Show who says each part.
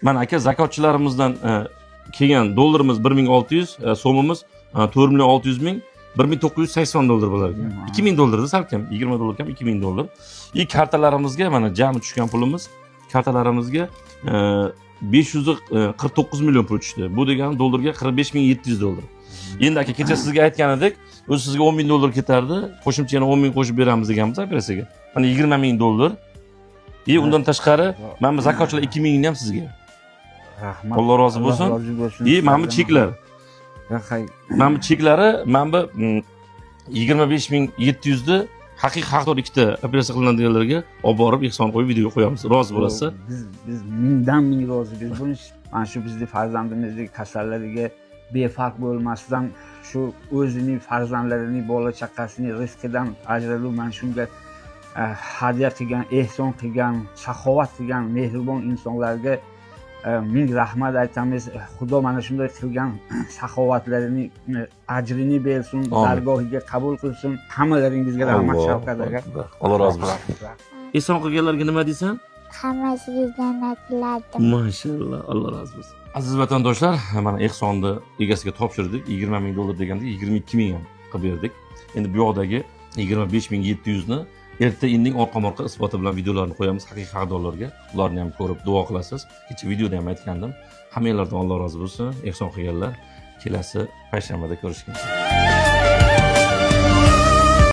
Speaker 1: Mana aka zakotchilarimizdan kelgan dollarimiz 1600, so'mimiz 4.600.000, 1980 dollar bo'lar ekan. 2000 dollarda salkam, 20 dollar kam 2000 dollar. Kartalarimizga mana jami tushgan pulimiz kartalarimizga 549 million pul tushdi. Bu degani dollarga 45.700 dollar. Endi aka kecha sizga aytgan edik, o'zi sizga 10.000 dollar ketardi, qo'shimcha yana 10.000 qo'shib beramiz deganmiz operatsiyaga. Mana 20.000 dollar. Undan tashqari mana bu zakotchilar 2.000 ham sizga.
Speaker 2: Rahmat.
Speaker 1: Alloh rozi bo'lsin. Mana bu cheklar. Mana bu cheklari mana bu 25.700 ni haqiqiy haqdor ikkita operatsiya qilinadiganlarga olib borib ehson qo'yib videoga qo'yamiz. Rozi bo'lasiz.
Speaker 2: Biz mingdan ming rozimiz. Buni mana shu bizning farzandimizning kasallariga befarq bo'lmasdan shu o'zining farzandlarining bola chaqasining rizqidan ajralib mana shunga hadya qilgan, ehson qilgan, saxovat qilgan mehribon insonlarga ming rahmat aytamiz. Xudo mana shunday qilgan saxovatlarini ajrini bersin, dargohiga qabul qilsin. Hammalaringizga rahmat, Shavkat aka.
Speaker 1: Alloh rozi bo'lsin. Ehson qilganlarga nima deysan?
Speaker 3: Hammasiga jannat tiladim.
Speaker 1: Mashallah, Alloh rozi bo'lsin. Aziz vatandoshlar, mana ehsonni egasiga topshirdik. 20.000 dollar deganda 22.000 ham qilib berdik. Endi bu yoqdagi 25.700 ni erta inding orqa-morqa isboti bilan videolarni qo'yamiz haqiqiy haqdorlarga. Ularni ham ko'rib duo qilasiz. Kecha videoda ham aytgandim. Hammalardan Alloh rozi bo'lsin. Ehson qilganlar kelasi payshanbada ko'rishguncha.